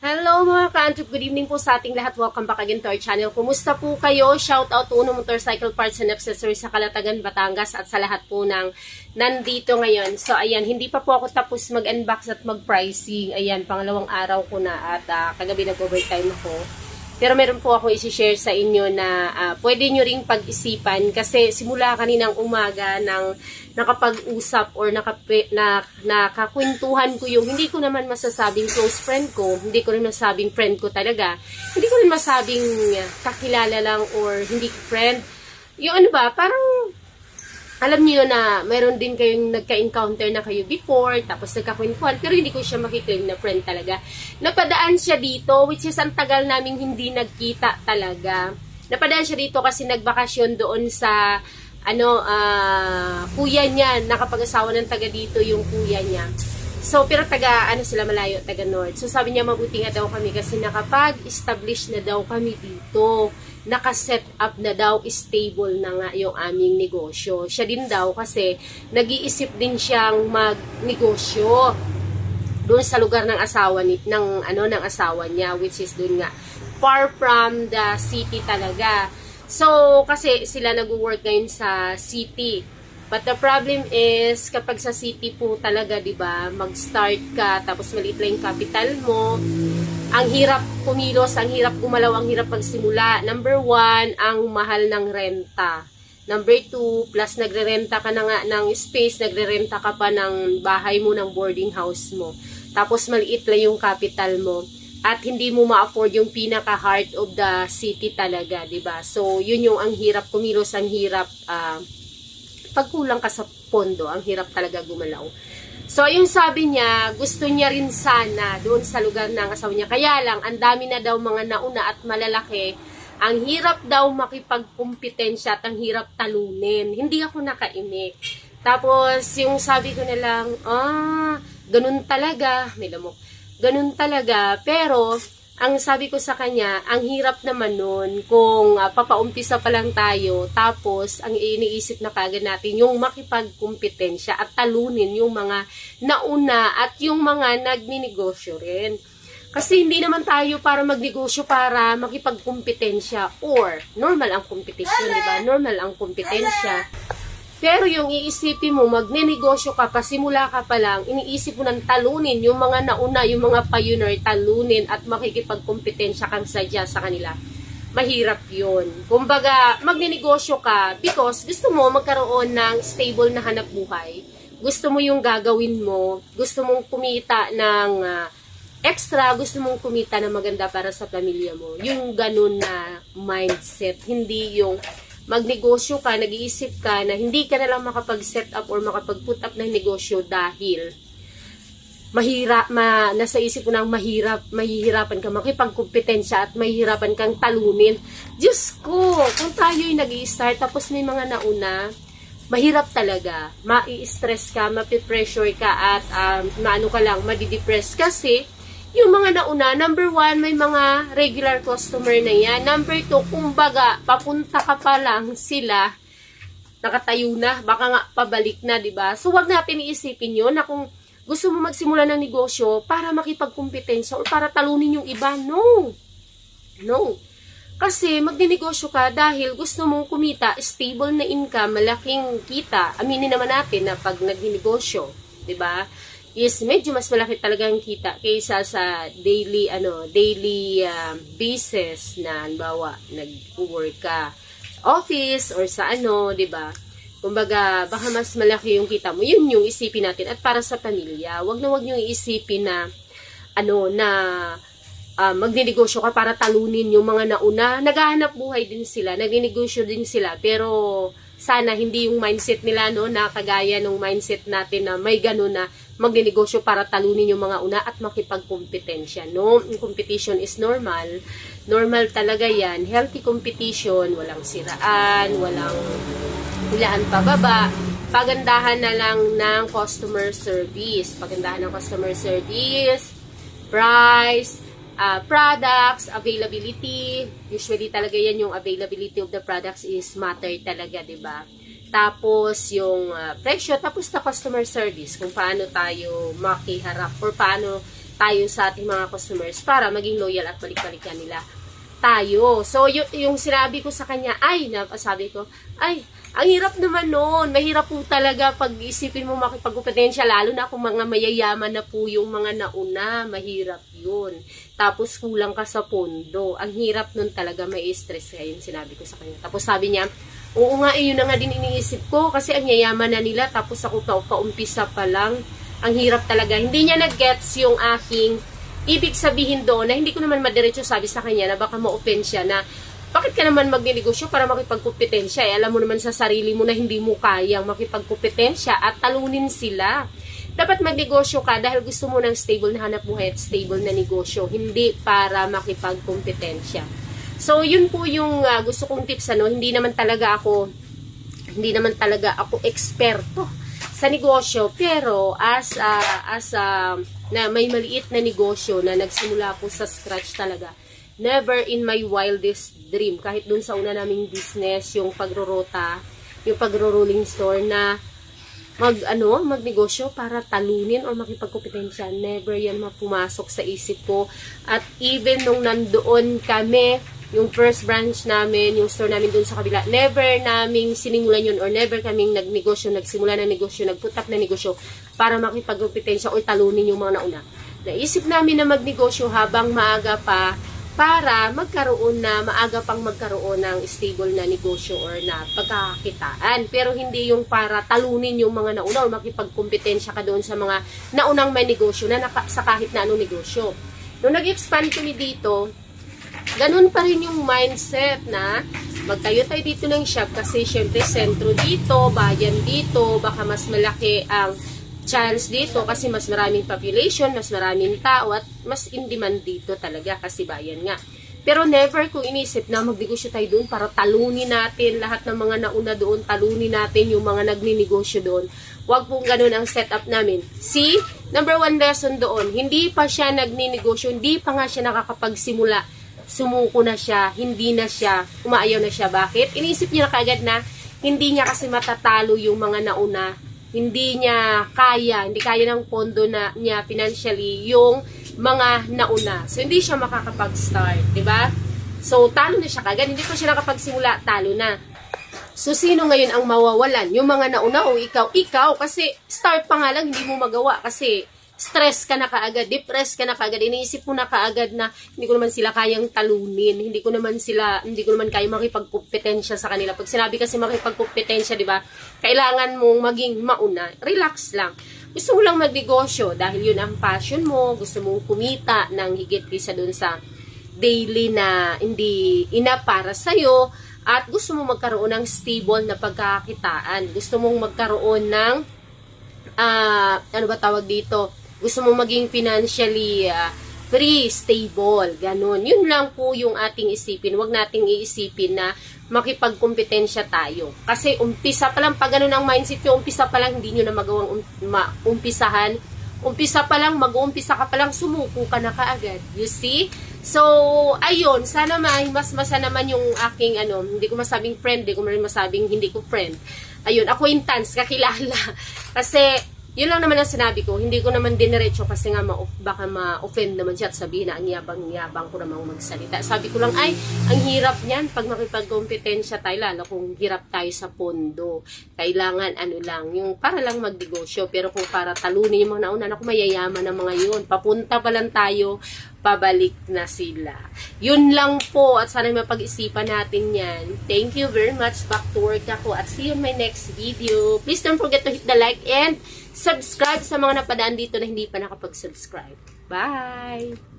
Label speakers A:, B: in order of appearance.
A: Hello mga ka-Antip, good evening po sa ating lahat. Welcome back again to our channel. Kumusta po kayo? Shout out to Uno Motorcycle Parts and Accessories sa Calatagan, Batangas at sa lahat po ng nandito ngayon. So ayan, hindi pa po ako tapos mag-unbox at mag-pricing. Ayan, pangalawang araw ko na at kagabi nag-overtime ako. Pero meron po ako isi-share sa inyo na pwede nyo ring pag-isipan kasi simula kaninang umaga nang nakapag-usap or nakakwentuhan ko yung hindi ko naman masasabing close friend ko, hindi ko rin masasabing friend ko talaga, hindi ko rin masasabing kakilala lang or hindi friend. Yung ano ba, parang alam niyo na mayroon din kayong nagka-encounter na kayo before, tapos nagkakwentuhan, pero hindi ko siya makiklaim na friend talaga. Napadaan siya dito, which is ang tagal naming hindi nagkita talaga. Napadaan siya dito kasi nagbakasyon doon sa, kuya niya, nakapag-asawa ng taga dito yung kuya niya. So, pero sila malayo, taga North. So, sabi niya mabuti nga daw kami kasi nakapag-establish na daw kami dito. Naka-set up na daw, stable na nga yung aming negosyo. Siya din daw kasi nag-iisip din siyang magnegosyo doon sa lugar ng asawa ng asawa niya, which is doon nga far from the city talaga. So kasi sila nag-work ngayon sa city. But the problem is kapag sa city po talaga, 'di ba, mag-start ka tapos maliit lang yung capital mo. Ang hirap kumilos, ang hirap gumalaw, ang hirap magsimula. Number 1, ang mahal ng renta. Number 2, plus nagre-renta ka na nga ng space, nagre-renta ka pa ng bahay mo, ng boarding house mo. Tapos maliit lang yung capital mo. At hindi mo ma-afford yung pinaka-heart of the city talaga, 'di ba? So, yun yung ang hirap kumilos, ang hirap pagkulang ka sa pondo, ang hirap talaga gumalaw. So, yung sabi niya, gusto niya rin sana doon sa lugar ng asawa niya. Kaya lang, ang dami na daw mga nauna at malalaki. Ang hirap daw makipagkumpetensya at ang hirap talunin. Hindi ako nakaimik. Tapos, yung sabi ko na lang, ganun talaga. May lamok. Ganun talaga. Pero, ang sabi ko sa kanya, ang hirap naman nun kung papaumpisa pa lang tayo, tapos ang iniisip na kagad natin yung makipagkumpetensya at talunin yung mga nauna at yung mga nagninegosyo rin. Kasi hindi naman tayo para magnegosyo para makipagkumpetensya or normal ang competition, di ba? Normal ang kompetensya. Pero yung iisipin mo, magnenegosyo ka, pasimula ka pa lang, iniisip mo ng talunin yung mga nauna, yung mga pioneer, talunin at makikipagkumpetensya kang sadya sa kanila. Mahirap yun. Kumbaga, magnenegosyo ka because gusto mo magkaroon ng stable na hanap buhay. Gusto mo yung gagawin mo, gusto mong kumita ng extra, gusto mong kumita na maganda para sa pamilya mo. Yung ganun na mindset, hindi yung magnegosyo ka, nag-iisip ka na hindi ka na lang makapag-set up or makapag-put up ng negosyo dahil nasa isip mo na mahihirapan ka makipagkumpetensya at mahihirapan kang talunin. Diyos ko, kung tayo'y nag-i-start tapos may mga nauna, mahirap talaga. Ma-i-stress ka, mapipressure ka at madidepress kasi yung mga nauna, number 1, may mga regular customer na yan. Number 2, kumbaga, papunta ka pa lang sila, nakatayo na, baka nga pabalik na, diba? So, wag natin iisipin yun na kung gusto mo magsimula ng negosyo para makipagkumpetensya o para talunin yung iba. No. No. Kasi, magninegosyo ka dahil gusto mong kumita, stable na income, malaking kita. Aminin naman natin na pag nagninegosyo, diba? Is medyo mas malaki talagang kita kaysa sa daily basis na halimbawa nag-work ka sa office or sa 'di ba? Kumbaga baka mas malaki yung kita mo. Yun yung isipin natin at para sa pamilya. Wag niyo iisipin na magnenegosyo ka para talunin yung mga nauna. Naghahanap buhay din sila, nagninegosyo din sila, pero sana hindi yung mindset nila na kagaya ng mindset natin na may gano'n na magnenegosyo para talunin yung mga una at makipagkumpetensya. No, competition is normal. Normal talaga yan. Healthy competition, walang siraan, walang hulaan pababa. Pagandahan na lang ng customer service. Pagandahan ng customer service, price, products, availability. Usually talaga yan yung availability of the products is matter talaga, diba? Tapos yung presyo, tapos na customer service, kung paano tayo makiharap or paano tayo sa ating mga customers para maging loyal at balik-balikan nila tayo. So, yung sinabi ko sa kanya, sabi ko, ang hirap naman nun. Mahirap po talaga pag isipin mo makipagkompetensya, lalo na kung mga mayayaman na po yung mga nauna. Mahirap yun. Tapos kulang ka sa pondo. Ang hirap nun talaga, may stress kayo, yung sinabi ko sa kanya. Tapos sabi niya, oo nga, yun na nga din iniisip ko kasi ang yayaman na nila, tapos ako paumpisa pa lang. Ang hirap talaga. Hindi niya nag-gets yung aking ibig sabihin doon na hindi ko naman madiretso sabi sa kanya na baka ma-offend siya na bakit ka naman magnegosyo para makipagkompetensya? Alam mo naman sa sarili mo na hindi mo kayang makipagkompetensya at talunin sila. Dapat magnegosyo ka dahil gusto mo ng stable na hanap buhay at stable na negosyo, hindi para makipagkompetensya. So, yun po yung gusto kong tips. Hindi naman talaga ako eksperto sa negosyo, pero na may maliit na negosyo na nagsimula po sa scratch talaga. Never in my wildest dream, kahit dun sa una naming business, yung pagrorota, yung pagro-rolling store na magnegosyo para talunin o makipagkompetensya. Never yan pumasok sa isip ko. At even nung nandoon kami, yung first branch namin, yung store namin dun sa kabila, never naming sinimulan yun or never kaming nagsimula ng negosyo, nag-put up na negosyo para makipagkompetensya o talunin yung mga nauna. Naisip namin na magnegosyo habang maaga pa para maaga pang magkaroon ng stable na negosyo or na pagkakakitaan. Pero hindi yung para talunin yung mga nauna o makipagkompetensya ka doon sa mga naunang may negosyo na sa kahit na anong negosyo. Nung nag-expand kami dito, ganun pa rin yung mindset na magtayo tayo dito ng shop kasi syempre sentro dito, bayan dito, baka mas malaki ang chance dito kasi mas maraming population, mas maraming tao at mas in demand dito talaga kasi bayan nga. Pero never ko inisip na magnegosyo tayo doon para talunin natin lahat ng mga nauna doon, talunin natin yung mga nagninegosyo doon. Huwag pong ganun ang setup namin. See, number 1 lesson doon, hindi pa siya nagninegosyo, hindi pa nga siya nakakapagsimula. Sumuko na siya, hindi na siya, umaayaw na siya. Bakit? Inisip niya na kaagad na hindi niya kasi matatalo yung mga nauna. Hindi kaya ng pondo niya financially yung mga nauna. So, hindi siya makakapag-start, di ba? So, talo na siya kagad. Hindi pa siya nakapagsimula, talo na. So, sino ngayon ang mawawalan? Yung mga nauna o ikaw? Ikaw, kasi start pa nga lang, hindi mo magawa. Kasi stress ka na kaagad, depressed ka na kaagad, iniisip mo na kaagad na hindi ko naman sila kayang talunin, hindi ko naman kayang makipagkompetensya sa kanila. Pag sinabi kasi makipagkompetensya, di ba, kailangan mong maging mauna, relax lang. Gusto mo lang magnegosyo dahil yun ang passion mo, gusto mong kumita ng higit kaysa dun sa daily na hindi ina para sa'yo, at gusto mong magkaroon ng stable na pagkakitaan, gusto mong magkaroon ng gusto mo maging financially free, stable, ganun. Yun lang po yung ating isipin. Huwag nating iisipin na makipagkompetensya tayo. Kasi umpisa pa lang, pag ganun ang mindset nyo, umpisa pa lang, hindi nyo na magawang umpisahan. Umpisa pa lang, mag-uumpisa ka pa lang, sumuko ka na kaagad. You see? So, ayun, sana mas naman yung aking, hindi ko masabing friend, hindi ko masabing hindi ko friend. Ayun, acquaintance, kakilala. Kasi, yun lang naman ang sinabi ko. Hindi ko naman diniretso kasi nga baka ma-offend naman siya at sabihin na ang yabang ko namang magsalita. Sabi ko lang, ang hirap niyan pag makipagkompetensya tayo, lalo kung hirap tayo sa pondo. Kailangan, yung para lang magnegosyo. Pero kung para talunin yung mga nauna, naku, mayayaman ng mga yun. Papunta pa lang tayo, pabalik na sila. Yun lang po at sana mapag-isipan natin yan. Thank you very much. Back to work ako at see you in my next video. Please don't forget to hit the like and subscribe sa mga napadaan dito na hindi pa nakapag-subscribe. Bye!